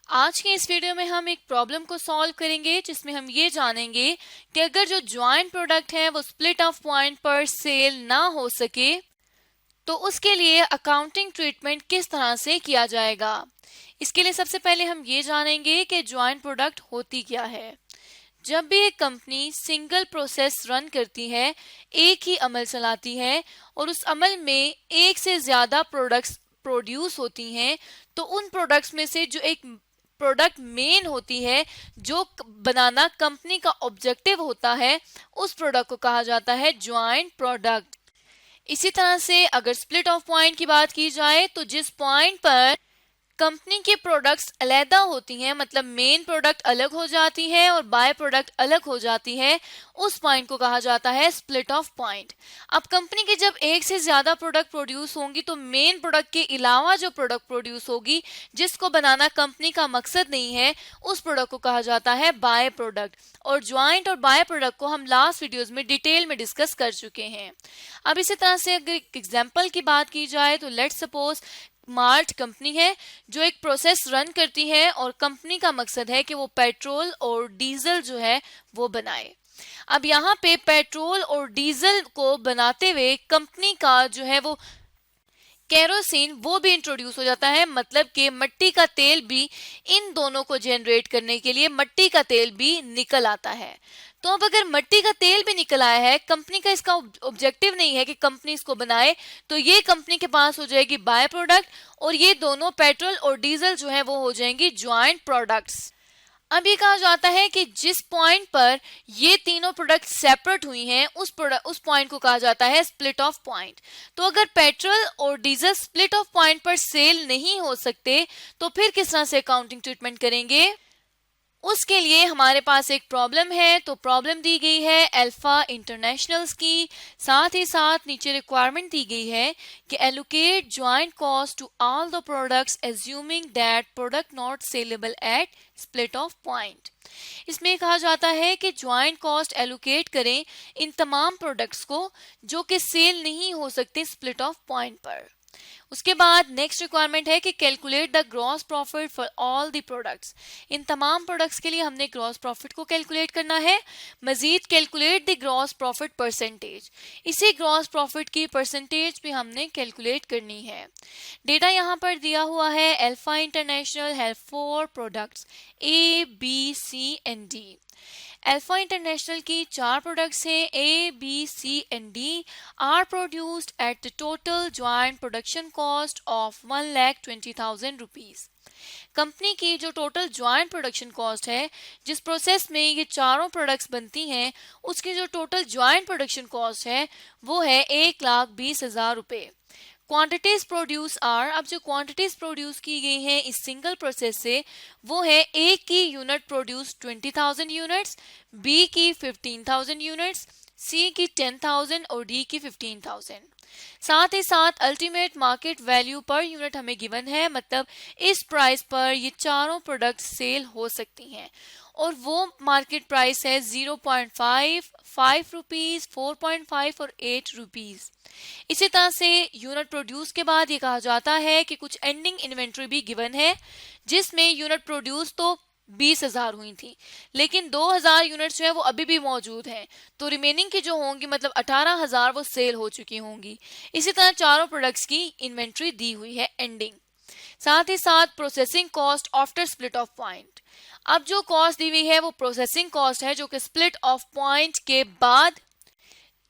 आज के इस वीडियो में हम एक प्रॉब्लम को सॉल्व करेंगे जिसमें हम ये जानेंगे कि अगर जो ज्वाइंट प्रोडक्ट है वो स्प्लिट ऑफ पॉइंट पर सेल ना हो सके तो उसके लिए अकाउंटिंग ट्रीटमेंट किस तरह से किया जाएगा। इसके लिए सबसे पहले हम ये जानेंगे कि ज्वाइंट प्रोडक्ट होती क्या है। जब भी एक कंपनी सिंगल प्रोसेस रन करती है, एक ही अमल चलाती है और उस अमल में एक से ज्यादा प्रोडक्ट्स प्रोड्यूस होती हैं, तो उन प्रोडक्ट्स में से जो एक प्रोडक्ट मेन होती है, जो बनाना कंपनी का ऑब्जेक्टिव होता है, उस प्रोडक्ट को कहा जाता है ज्वाइंट प्रोडक्ट। इसी तरह से अगर स्प्लिट ऑफ पॉइंट की बात की जाए तो जिस पॉइंट पर कंपनी के प्रोडक्ट्स अलहदा होती हैं, मतलब मेन प्रोडक्ट अलग हो जाती है और बाय प्रोडक्ट अलग हो जाती है, उस पॉइंट को कहा जाता है स्प्लिट ऑफ पॉइंट। अब कंपनी की जब एक से ज्यादा प्रोडक्ट प्रोड्यूस होंगी तो मेन प्रोडक्ट के अलावा जो प्रोडक्ट प्रोड्यूस होगी जिसको बनाना कंपनी का मकसद नहीं है, उस प्रोडक्ट को कहा जाता है बाय प्रोडक्ट। और ज्वाइंट और बाय प्रोडक्ट को हम लास्ट वीडियोस में डिटेल में डिस्कस कर चुके हैं। अब इसी तरह से अगर एक एग्जाम्पल की बात की जाए तो लेट्स सपोज मार्ट कंपनी है जो एक प्रोसेस रन करती है और कंपनी का मकसद है कि वो पेट्रोल और डीजल जो है वो बनाए। अब यहाँ पे पेट्रोल और डीजल को बनाते हुए कंपनी का जो है वो केरोसिन वो भी इंट्रोड्यूस हो जाता है, मतलब कि मिट्टी का तेल भी, इन दोनों को जनरेट करने के लिए मिट्टी का तेल भी निकल आता है। तो अब अगर मिट्टी का तेल भी निकल आया है, कंपनी का इसका ऑब्जेक्टिव नहीं है कि कंपनी इसको बनाए, तो ये कंपनी के पास हो जाएगी बाय प्रोडक्ट और ये दोनों पेट्रोल और डीजल जो है वो हो जाएंगी ज्वाइंट प्रोडक्ट्स। अब ये कहा जाता है कि जिस पॉइंट पर ये तीनों प्रोडक्ट सेपरेट हुई हैं उस पॉइंट को कहा जाता है स्प्लिट ऑफ पॉइंट। तो अगर पेट्रोल और डीजल स्प्लिट ऑफ पॉइंट पर सेल नहीं हो सकते तो फिर किस तरह से अकाउंटिंग ट्रीटमेंट करेंगे, उसके लिए हमारे पास एक प्रॉब्लम है। तो प्रॉब्लम दी गई है अल्फा इंटरनेशनल्स की, साथ ही साथ नीचे रिक्वायरमेंट दी गई है कि allocate joint cost to all the products assuming that product not saleable at split off point. इसमें कहा जाता है कि ज्वाइंट कॉस्ट एलोकेट करें इन तमाम प्रोडक्ट्स को जो कि सेल नहीं हो सकते स्प्लिट ऑफ पॉइंट पर। उसके बाद नेक्स्ट रिक्वायरमेंट है कि calculate the gross profit for all the products. इन तमाम प्रोडक्ट्स के लिए हमने ग्रॉस प्रॉफिट को कैलकुलेट करना है। मजीद calculate the gross profit percentage, इसी ग्रॉस प्रॉफिट की परसेंटेज भी हमने कैलकुलेट करनी है। डेटा यहाँ पर दिया हुआ है। Alpha International have 4 products A B C and D. Alpha International की 4 प्रोडक्ट्स हैं, A B C and D are produced at the total joint production cost of 1,20,000 rupees. Company की जो टोटल ज्वाइंट प्रोडक्शन कॉस्ट है, जिस process में ये चारों products बनती हैं, उसकी जो टोटल ज्वाइंट प्रोडक्शन कॉस्ट है वो है 1,20,000 रुपए। क्वांटिटीज प्रोड्यूस आर, अब जो क्वांटिटीज प्रोड्यूस की गई हैं इस सिंगल प्रोसेस से वो है ए की यूनिट प्रोड्यूस 20,000 यूनिट्स, बी की 15,000 यूनिट्स, सी की 10,000 और डी की 15,000। साथ ही साथ ultimate market value per unit हमें गिवन है, मतलब इस प्राइस पर ये चारों प्रोडक्ट सेल हो सकती हैं और वो मार्केट प्राइस है 0.5, 5 रुपीज, 4.5 और 8 रुपीज। इसी तरह से यूनिट प्रोड्यूस के बाद ये कहा जाता है कि कुछ एंडिंग इन्वेंट्री भी गिवन है, जिसमें यूनिट प्रोड्यूस तो 20,000 हुई थी लेकिन 2,000 यूनिट्स जो है वो अभी भी मौजूद हैं, तो रिमेनिंग की जो होंगी मतलब 18,000 वो सेल हो चुकी होंगी। इसी तरह चारों प्रोडक्ट्स की इन्वेंट्री दी हुई है एंडिंग। साथ ही साथ processing cost after split off point. अब जो कॉस्ट दी हुई है वो प्रोसेसिंग कॉस्ट है जो कि स्प्लिट ऑफ पॉइंट के बाद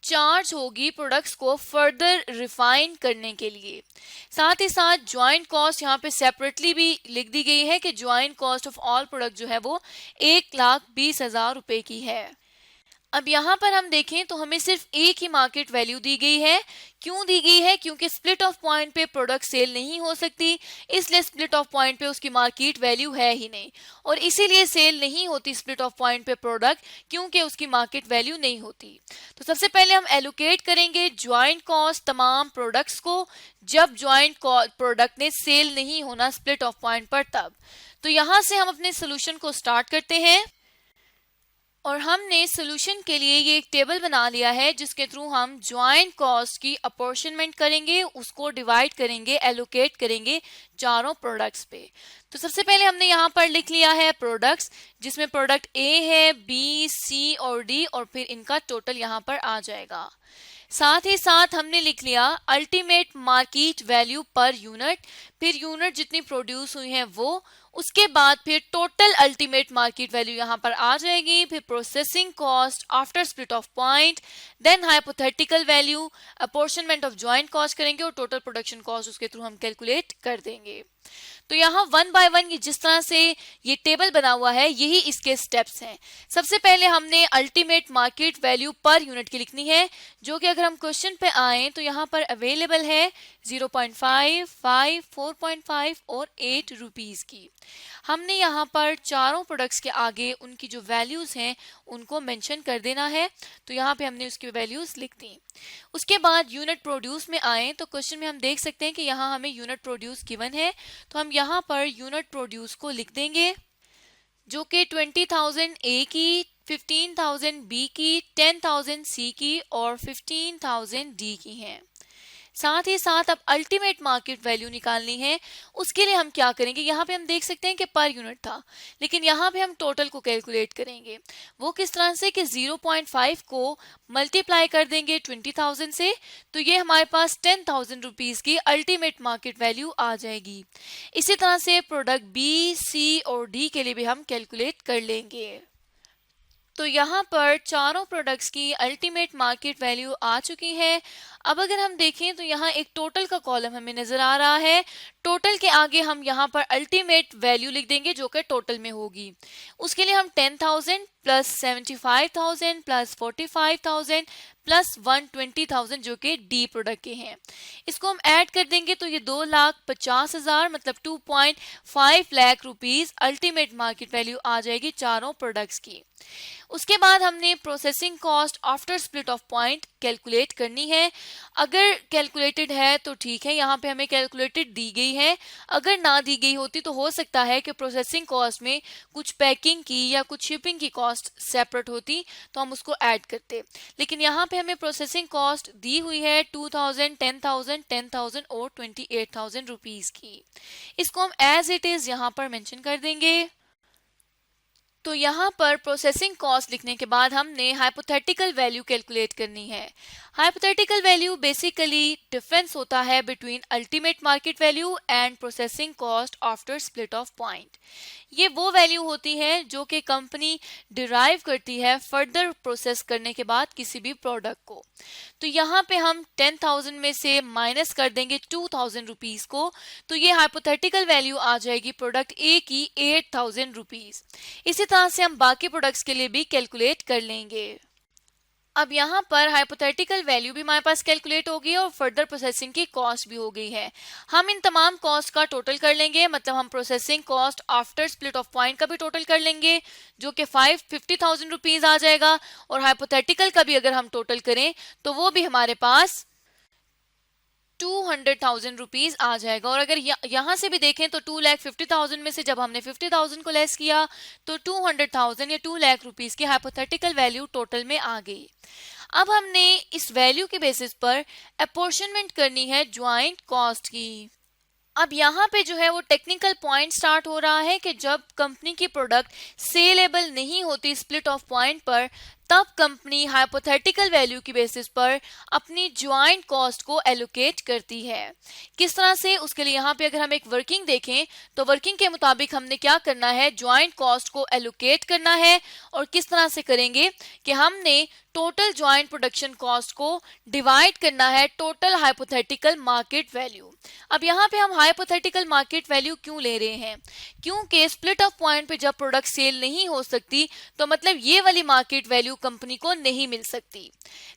चार्ज होगी प्रोडक्ट्स को फर्दर रिफाइन करने के लिए। साथ ही साथ ज्वाइंट कॉस्ट यहाँ पे सेपरेटली भी लिख दी गई है कि joint cost of all product जो है वो 1,20,000 रुपए की है। अब यहाँ पर हम देखें तो हमें सिर्फ एक ही मार्केट वैल्यू दी गई है। क्यों दी गई है? क्योंकि स्प्लिट ऑफ पॉइंट पे प्रोडक्ट सेल नहीं हो सकती, इसलिए स्प्लिट ऑफ पॉइंट पे उसकी मार्केट वैल्यू है ही नहीं और इसीलिए सेल नहीं होती स्प्लिट ऑफ पॉइंट पे प्रोडक्ट, क्योंकि उसकी मार्केट वैल्यू नहीं होती। तो सबसे पहले हम एलोकेट करेंगे ज्वाइंट कॉस्ट तमाम प्रोडक्ट्स को, जब ज्वाइंट प्रोडक्ट ने सेल नहीं होना स्प्लिट ऑफ पॉइंट पर तब। तो यहाँ से हम अपने सोल्यूशन को स्टार्ट करते हैं। और हमने सोल्यूशन के लिए ये एक टेबल बना लिया है जिसके थ्रू हम ज्वाइंट कॉस्ट की अपॉर्शनमेंट करेंगे, उसको डिवाइड करेंगे, एलोकेट करेंगे चारों प्रोडक्ट्स पे। तो सबसे पहले हमने यहाँ पर लिख लिया है प्रोडक्ट्स, जिसमें प्रोडक्ट ए है, बी, सी और डी, और फिर इनका टोटल यहाँ पर आ जाएगा। साथ ही साथ हमने लिख लिया ultimate market value per unit, फिर यूनिट जितनी प्रोड्यूस हुई है वो, उसके बाद फिर टोटल अल्टीमेट मार्केट वैल्यू यहाँ पर आ जाएगी, फिर processing cost after split off point, then hypothetical value, apportionment of joint cost करेंगे और टोटल प्रोडक्शन कॉस्ट उसके थ्रू हम कैलकुलेट कर देंगे। तो यहाँ वन बाय वन ये जिस तरह से ये टेबल बना हुआ है यही इसके स्टेप्स हैं। सबसे पहले हमने ultimate market value per unit की लिखनी है, जो कि अगर हम क्वेश्चन पे आए तो यहाँ पर अवेलेबल है 0.5, 5, 4.5 और 8 रुपीज की। हमने यहाँ पर चारों प्रोडक्ट्स के आगे उनकी जो वैल्यूज हैं उनको मेंशन कर देना है, तो यहाँ पे हमने उसकी वैल्यूज लिख दी। उसके बाद यूनिट प्रोड्यूस में आए तो क्वेश्चन में हम देख सकते हैं कि यहाँ हमें यूनिट प्रोड्यूस गिवन है, तो हम यहाँ पर यूनिट प्रोड्यूस को लिख देंगे, जो कि 20,000 ए की, 15,000 बी की, 10,000 सी की और 15,000 डी की हैं। साथ ही साथ अब अल्टीमेट मार्केट वैल्यू निकालनी है। उसके लिए हम क्या करेंगे, यहाँ पे हम देख सकते हैं कि पर यूनिट था, लेकिन यहाँ पे हम टोटल को कैलकुलेट करेंगे। वो किस तरह से कि 0.5 को मल्टीप्लाई कर देंगे 20,000 से, तो ये हमारे पास 10,000 रुपीज की अल्टीमेट मार्केट वैल्यू आ जाएगी। इसी तरह से प्रोडक्ट बी, सी और डी के लिए भी हम कैलकुलेट कर लेंगे। तो यहाँ पर चारों प्रोडक्ट्स की अल्टीमेट मार्केट वैल्यू आ चुकी है। अब अगर हम देखें तो यहाँ एक टोटल का कॉलम हमें नजर आ रहा है। टोटल के आगे हम यहाँ पर अल्टीमेट वैल्यू लिख देंगे जो कि टोटल में होगी। उसके लिए हम 10,000 प्लस 75,000 प्लस 45,000 प्लस 120,000 जो कि डी प्रोडक्ट के हैं, इसको हम ऐड कर देंगे तो ये 2,50,000 मतलब 2.5 lakh rupees ultimate market value आ जाएगी चारों प्रोडक्ट्स की। उसके बाद हमने processing cost after split off point calculate करनी है। अगर कैलकुलेटेड है तो ठीक है, यहाँ पे हमें कैलकुलेटेड दी गई है। अगर ना दी गई होती तो हो सकता है कि प्रोसेसिंग कॉस्ट में कुछ पैकिंग की या कुछ शिपिंग की कॉस्ट सेपरेट होती तो हम उसको ऐड करते, लेकिन यहाँ पे हमें प्रोसेसिंग कॉस्ट दी हुई है 2,000, 10,000, 10,000 और 28,000 रुपीज की। इसको हम एज इट इज यहाँ पर मेंशन कर देंगे। तो यहाँ पर प्रोसेसिंग कॉस्ट लिखने के बाद हमने हाइपोथेटिकल वैल्यू कैलकुलेट करनी है। हाइपोथेटिकल वैल्यू बेसिकली डिफरेंस होता है between ultimate market value and processing cost after split off point. ये वो वैल्यू होती है जो कि कंपनी डिराइव करती है फर्दर प्रोसेस करने के बाद किसी भी प्रोडक्ट को। तो यहाँ पे हम 10,000 में से माइनस कर देंगे 2,000 रुपीज को, तो ये हाइपोथेटिकल वैल्यू आ जाएगी प्रोडक्ट ए की 8,000 रुपीज। इसी तरह से हम बाकी प्रोडक्ट्स के लिए भी कैलकुलेट कर लेंगे। अब यहाँ पर हाइपोथेटिकल वैल्यू भी हमारे पास कैलकुलेट हो गई है और फर्दर प्रोसेसिंग की कॉस्ट भी हो गई है। हम इन तमाम कॉस्ट का टोटल कर लेंगे, मतलब हम processing cost after split off point का भी टोटल कर लेंगे जो कि 50,000 रुपीज आ जाएगा, और हाइपोथेटिकल का भी अगर हम टोटल करें तो वो भी हमारे पास 200,000 रुपीज आ जाएगा। और अगर यहाँ से भी देखें तो 2,50,000 में से जब हमने 50,000 को लेस किया तो 200,000 या 2 लाख रुपीज की हाइपोथेटिकल वैल्यू टोटल में आ गई। अब हमने इस वैल्यू के बेसिस पर अपॉर्शनमेंट करनी है ज्वाइंट कॉस्ट की। अब यहाँ पे जो है वो टेक्निकल पॉइंट स्टार्ट हो रहा है कि जब कंपनी की प्रोडक्ट सेलेबल नहीं होती स्प्लिट ऑफ पॉइंट पर, तब कंपनी हाइपोथेटिकल वैल्यू की बेसिस पर अपनी ज्वाइंट कॉस्ट को एलोकेट करती है। किस तरह से, उसके लिए यहाँ पे अगर हम एक वर्किंग देखें तो वर्किंग के मुताबिक हमने क्या करना है, ज्वाइंट कॉस्ट को एलोकेट करना है। और किस तरह से करेंगे कि हमने टोटल ज्वाइंट प्रोडक्शन कॉस्ट को डिवाइड करना है टोटल हाइपोथेटिकल मार्केट वैल्यू। अब यहाँ पे हम हाइपोथेटिकल मार्केट वैल्यू क्यों ले रहे हैं, क्योंकि स्प्लिट ऑफ पॉइंट पे जब प्रोडक्ट सेल नहीं हो सकती तो मतलब ये वाली मार्केट वैल्यू कंपनी को नहीं मिल सकती।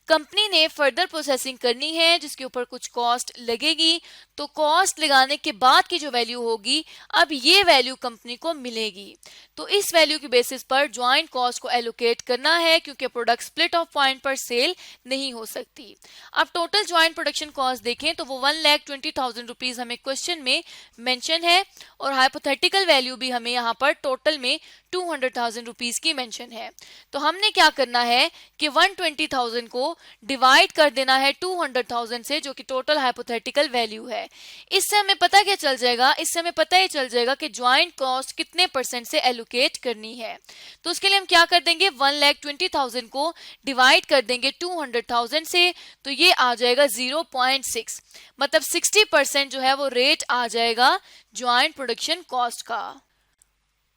कंपनी ने फर्दर प्रोसेसिंग करनी है जिसके ऊपर कुछ कॉस्ट लगेगी, तो कॉस्ट लगाने के बाद की जो वैल्यू होगी, अब ये वैल्यू कंपनी को मिलेगी। तो इस वैल्यू की बेसिस पर ज्वाइंट कॉस्ट को एलोकेट करना है, क्योंकि प्रोडक्ट स्प्लिट ऑफ पॉइंट पर सेल नहीं हो सकती। अब टोटल ज्वाइंट प्रोडक्शन कॉस्ट देखें तो वो 1,20,000 रुपीज हमें क्वेश्चन में मेंशन है, और हाइपोथेटिकल वैल्यू भी हमें यहाँ पर टोटल में 200,000 रुपीज की मेंशन है। तो हमने क्या करना है कि 120,000 को डिवाइड कर देना है 200,000 से, जो कि टोटल हाइपोथेटिकल वैल्यू है। इससे हमें पता क्या चल जाएगा, इससे हमें पता ही चल जाएगा कि ज्वाइंट कॉस्ट कितने परसेंट से एलोकेट करनी है। तो उसके लिए हम क्या कर देंगे, 1,20,000 को डिवाइड कर देंगे 200,000 से, तो ये आ जाएगा 0.6, मतलब 60% जो है वो रेट आ जाएगा ज्वाइंट प्रोडक्शन कॉस्ट का।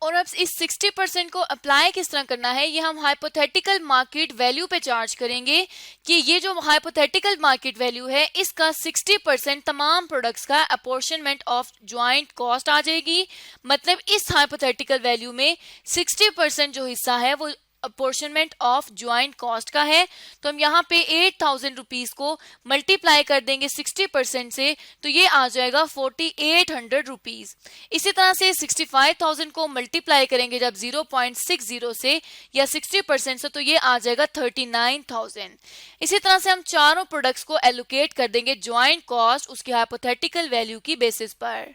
और अब इस 60% को अप्लाई किस तरह करना है, ये हम हाइपोथेटिकल मार्केट वैल्यू पे चार्ज करेंगे कि ये जो हाइपोथेटिकल मार्केट वैल्यू है इसका 60% तमाम प्रोडक्ट्स का अपॉर्शनमेंट ऑफ ज्वाइंट कॉस्ट आ जाएगी। मतलब इस हाइपोथेटिकल वैल्यू में 60% जो हिस्सा है वो अपॉर्शनमेंट ऑफ ज्वाइंट कॉस्ट का है। तो हम यहाँ पे 8,000 रुपीज को मल्टीप्लाई कर देंगे 60% से, तो ये आ जाएगा 4,800 रुपीज। इसी तरह से 65,000 को मल्टीप्लाई करेंगे जब 0.60 से या 60% से, तो ये आ जाएगा 39,000। इसी तरह से हम चारों प्रोडक्ट्स को एलोकेट कर देंगे ज्वाइंट कॉस्ट उसकी हाइपोथेटिकल वैल्यू की बेसिस पर।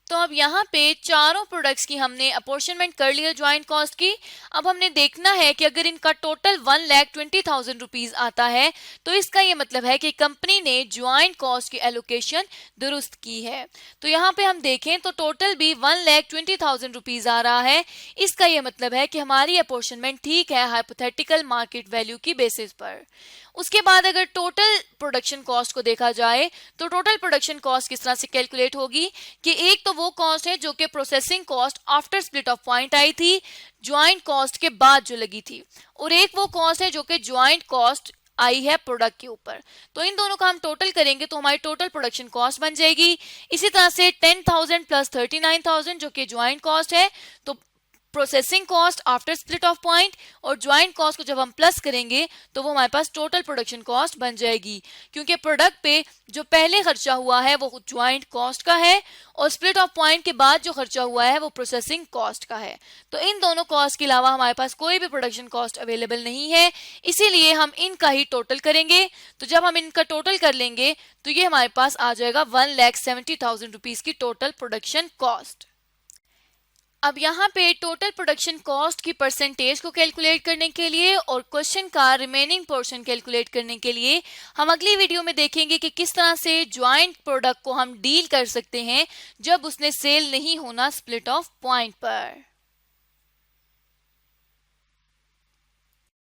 तो अब यहाँ पे चारों प्रोडक्ट्स की हमने अपॉर्शनमेंट कर लिया ज्वाइंट कॉस्ट की। अब हमने देखना है कि अगर इनका टोटल 1,20,000 रुपीज आता है तो इसका ये मतलब है कि कंपनी ने ज्वाइंट कॉस्ट की एलोकेशन दुरुस्त की है। तो यहाँ पे हम देखें तो टोटल भी 1,20,000 रुपीज आ रहा है। इसका ये मतलब है कि हमारी अपॉर्शनमेंट ठीक है हाइपोथेटिकल मार्केट वैल्यू की बेसिस पर। उसके बाद अगर टोटल प्रोडक्शन कॉस्ट को देखा जाए तो टोटल प्रोडक्शन कॉस्ट किस तरह से कैलकुलेट होगी कि एक तो वो कॉस्ट है जो कि processing cost after split off point I थी, ज्वाइंट कॉस्ट के बाद जो लगी थी, और एक वो कॉस्ट है जो कि ज्वाइंट कॉस्ट आई है प्रोडक्ट के ऊपर। तो इन दोनों का हम टोटल करेंगे तो हमारी टोटल प्रोडक्शन कॉस्ट बन जाएगी। इसी तरह से 10,000 प्लस 39,000 जो कि ज्वाइंट कॉस्ट है, तो processing cost after split off point और ज्वाइंट कॉस्ट को जब हम प्लस करेंगे तो वो हमारे पास टोटल प्रोडक्शन कॉस्ट बन जाएगी, क्योंकि प्रोडक्ट पे जो पहले खर्चा हुआ है वो ज्वाइंट कॉस्ट का है और स्प्लिट ऑफ पॉइंट के बाद जो खर्चा हुआ है वो प्रोसेसिंग कॉस्ट का है। तो इन दोनों कॉस्ट के अलावा हमारे पास कोई भी प्रोडक्शन कॉस्ट अवेलेबल नहीं है, इसीलिए हम इनका ही टोटल करेंगे। तो जब हम इनका टोटल कर लेंगे तो ये हमारे पास आ जाएगा 1,70,000 रुपीज की टोटल प्रोडक्शन कॉस्ट। अब यहाँ पे टोटल प्रोडक्शन कॉस्ट की परसेंटेज को कैलकुलेट करने के लिए और क्वेश्चन का रिमेनिंग पोर्शन कैलकुलेट करने के लिए हम अगली वीडियो में देखेंगे कि किस तरह से ज्वाइंट प्रोडक्ट को हम डील कर सकते हैं जब उसने सेल नहीं होना स्प्लिट ऑफ पॉइंट पर।